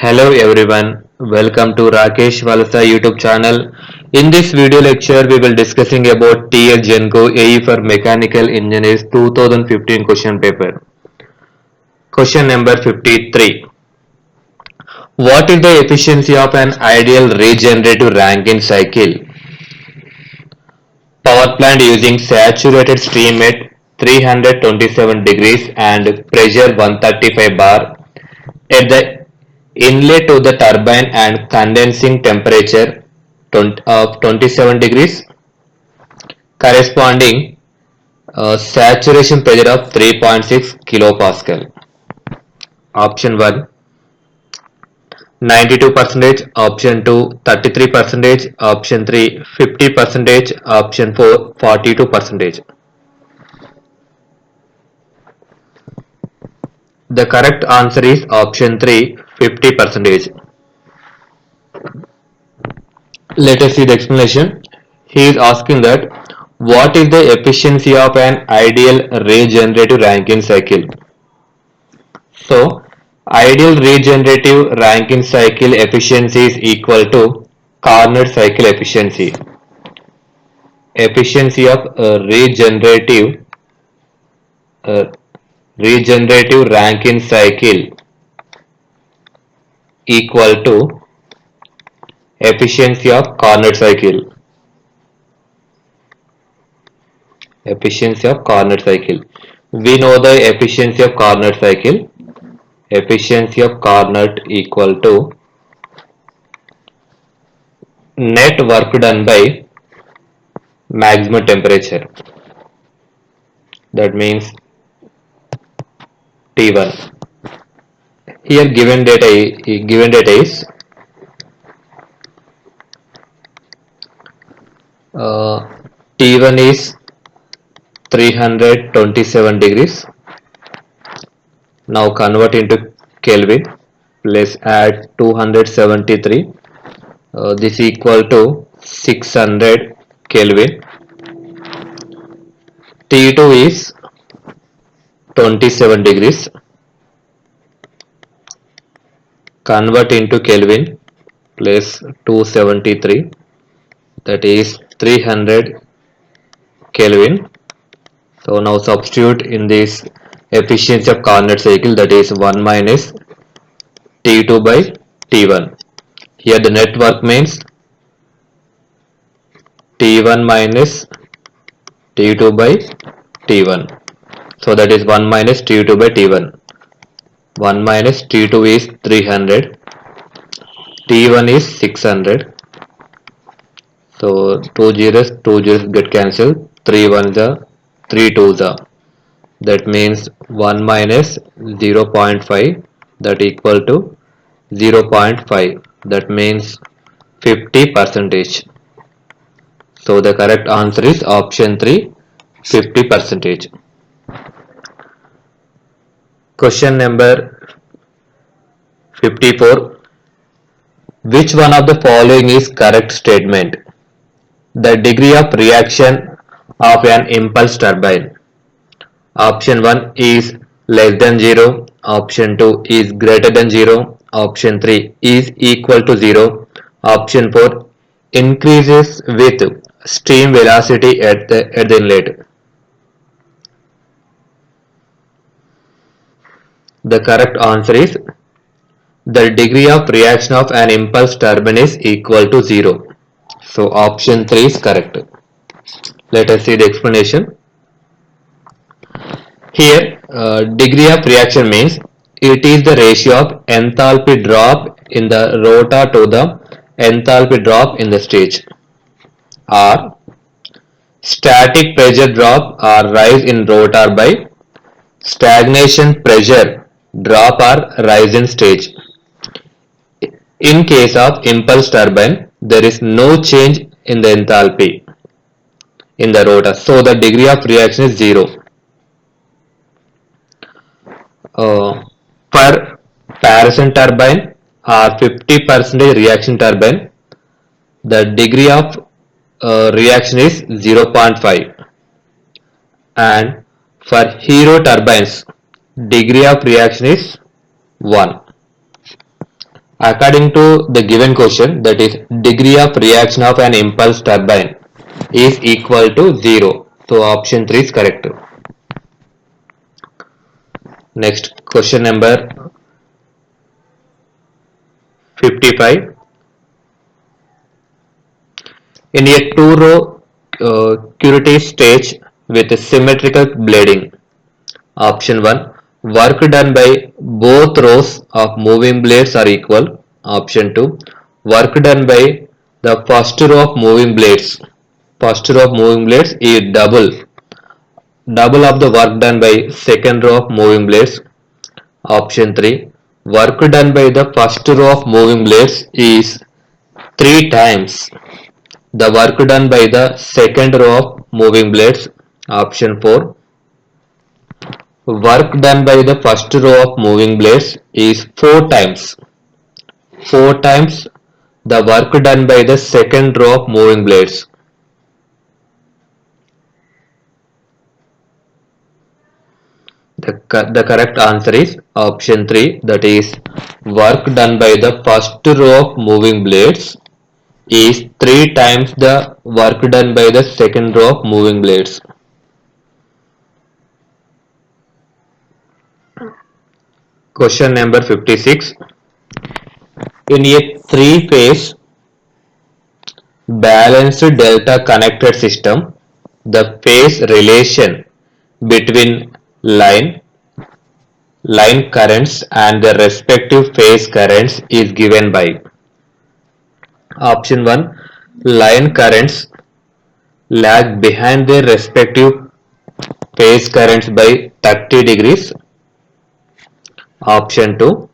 Hello everyone, welcome to Rakesh Valasa YouTube channel. In this video lecture, we will discussing about TL Genco AE for Mechanical Engineers 2015 question paper. Question number 53. What is the efficiency of an ideal regenerative Rankine cycle? Power plant using saturated steam at 327 degrees and pressure 135 bar at the inlet to the turbine and condensing temperature of 27 degrees corresponding saturation pressure of 3.6 kilopascal. Option 1 92%, option 2 33%, option 3 50%, option 4 42%. The correct answer is option 3 50%. Let us see the explanation. He is asking that what is the efficiency of an ideal regenerative Rankine cycle? So, ideal regenerative Rankine cycle efficiency is equal to Carnot cycle efficiency. Efficiency of uh, regenerative Rankine cycle equal to efficiency of Carnot cycle. Efficiency of Carnot cycle. We know the efficiency of Carnot cycle. Efficiency of Carnot equal to net work done by maximum temperature. That means T1. Here given data is uh, T1 is 327 degrees. Now convert into Kelvin. Let's add 273. This equal to 600 Kelvin. T2 is 27 degrees. Convert into Kelvin. Place 273. That is 300 Kelvin. So now substitute in this efficiency of Carnot cycle, that is 1 minus T2 by T1. Here the net work means T1 minus T2 by T1. So that is 1 minus T2 by T1. 1 minus T2 is 300. T1 is 600. So 2 zeros get cancelled. 3 1 the 3 2 the. That means 1 minus 0.5, that equal to 0.5. That means 50%. So the correct answer is option 3 50%. Question number 54. Which one of the following is correct statement? The degree of reaction of an impulse turbine. Option 1 is less than 0, option 2 is greater than 0, option 3 is equal to 0, option 4 increases with stream velocity at the inlet. The correct answer is the degree of reaction of an impulse turbine is equal to 0. So option 3 is correct. Let us see the explanation. Here, degree of reaction means it is the ratio of enthalpy drop in the rotor to the enthalpy drop in the stage, or static pressure drop or rise in rotor by stagnation pressure drop or rise in stage. In case of impulse turbine, there is no change in the enthalpy in the rotor, so the degree of reaction is 0. For Parison turbine or 50% reaction turbine, the degree of reaction is 0.5, and for Hero turbines, degree of reaction is 1. According to the given question, that is degree of reaction of an impulse turbine is equal to 0. So option 3 is correct. Next question number 55. In a two-row curate stage with symmetrical blading, option 1, work done by both rows of moving blades are equal. Option 2, work done by the first row of moving blades. First row of moving blades is double of the work done by second row of moving blades. Option 3, work done by the first row of moving blades is 3 times the work done by the second row of moving blades. Option 4, work done by the first row of moving blades is 4 times the work done by the second row of moving blades. The correct answer is option 3, that is work done by the first row of moving blades is 3 times the work done by the second row of moving blades. Question number 56. In a three-phase balanced delta connected system, the phase relation between line currents and their respective phase currents is given by option 1, line currents lag behind their respective phase currents by 30 degrees. Option 2,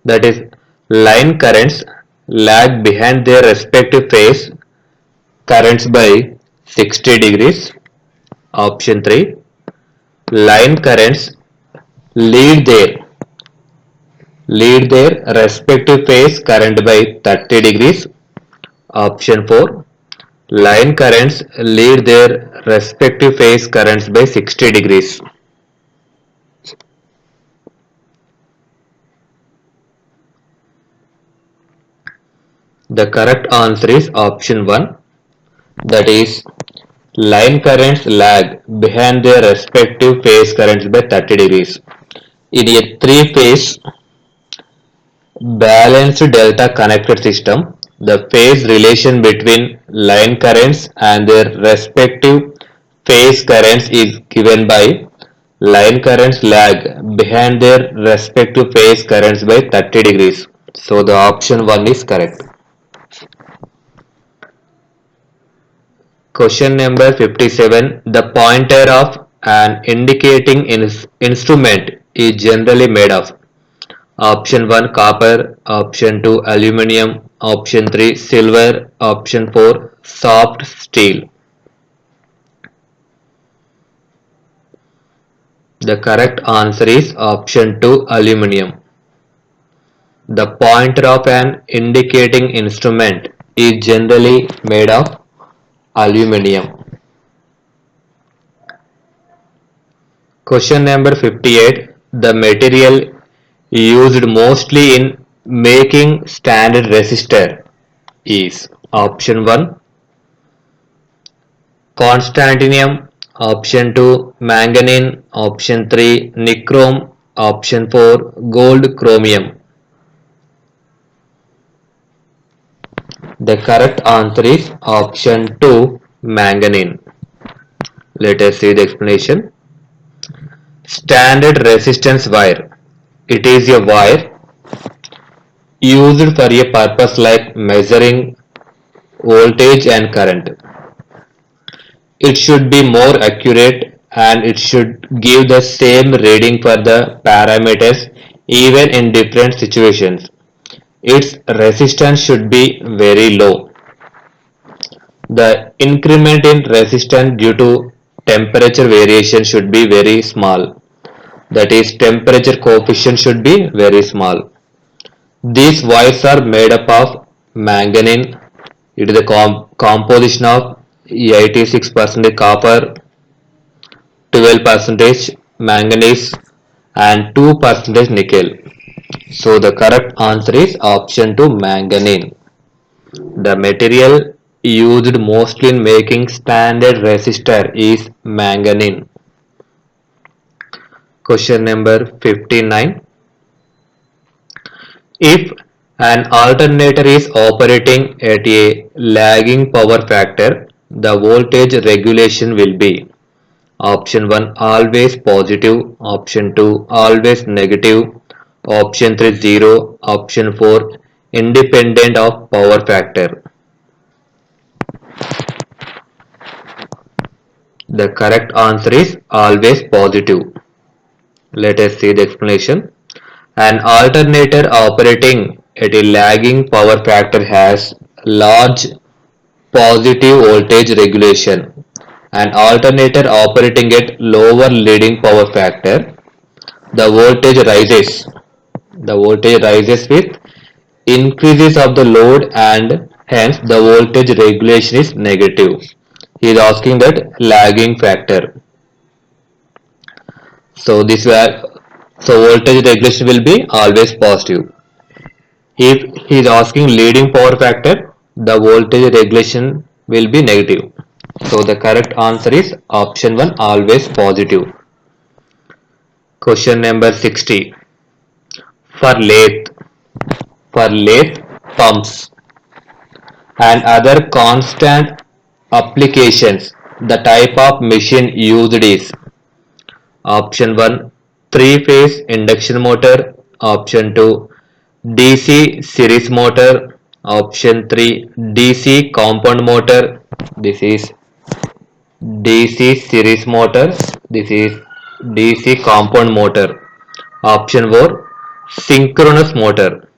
that is line currents lag behind their respective phase currents by 60 degrees. Option 3, line currents lead their respective phase current by 30 degrees. Option 4, line currents lead their respective phase currents by 60 degrees. The correct answer is option 1, that is line currents lag behind their respective phase currents by 30 degrees. In a three-phase balanced delta connected system, the phase relation between line currents and their respective phase currents is given by line currents lag behind their respective phase currents by 30 degrees. So the option 1 is correct. Question number 57. The pointer of an indicating instrument is generally made of option 1 copper, option 2 aluminum, option 3 silver, option 4 soft steel. The correct answer is option 2 aluminum. The pointer of an indicating instrument is generally made of aluminum. Question number 58. The material used mostly in making standard resistor is option 1 constantinium, option 2 manganene, option 3 nichrome, option 4 gold chromium. The correct answer is option 2 manganene. Let us see the explanation. Standard resistance wire. It is a wire used for a purpose like measuring voltage and current. It should be more accurate and it should give the same reading for the parameters even in different situations. Its resistance should be very low. The increment in resistance due to temperature variation should be very small. That is, temperature coefficient should be very small. These wires are made up of manganene. It is a composition of 86% copper, 12% manganese and 2% nickel. So the correct answer is option 2, manganese. The material used mostly in making standard resistor is manganese. Question number 59. If an alternator is operating at a lagging power factor, the voltage regulation will be option 1 always positive, option 2 always negative, option 3 0, option 4 independent of power factor. The correct answer is always positive. Let us see the explanation. An alternator operating at a lagging power factor has large positive voltage regulation. An alternator operating at lower leading power factor, the voltage rises. The voltage rises with increases of the load and hence the voltage regulation is negative. He is asking that lagging factor. So this where so voltage regulation will be always positive. If he is asking leading power factor, the voltage regulation will be negative. So the correct answer is option 1 always positive. Question number 60. For lathe pumps and other constant applications, the type of machine used is option 1 three-phase induction motor, option 2 DC series motor, option 3 DC compound motor. This is DC series motor. This is DC compound motor. Option 4 synchronous motor.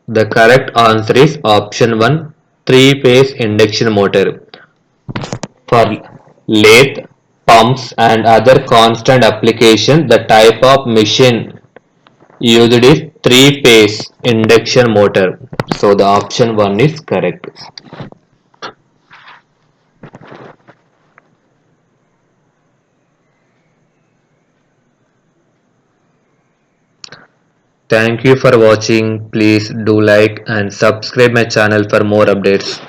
The correct answer is option 1 three-phase induction motor. For lathe, pumps and other constant application, the type of machine used is three-phase induction motor. So the option 1 is correct. Thank you for watching. Please do like and subscribe my channel for more updates.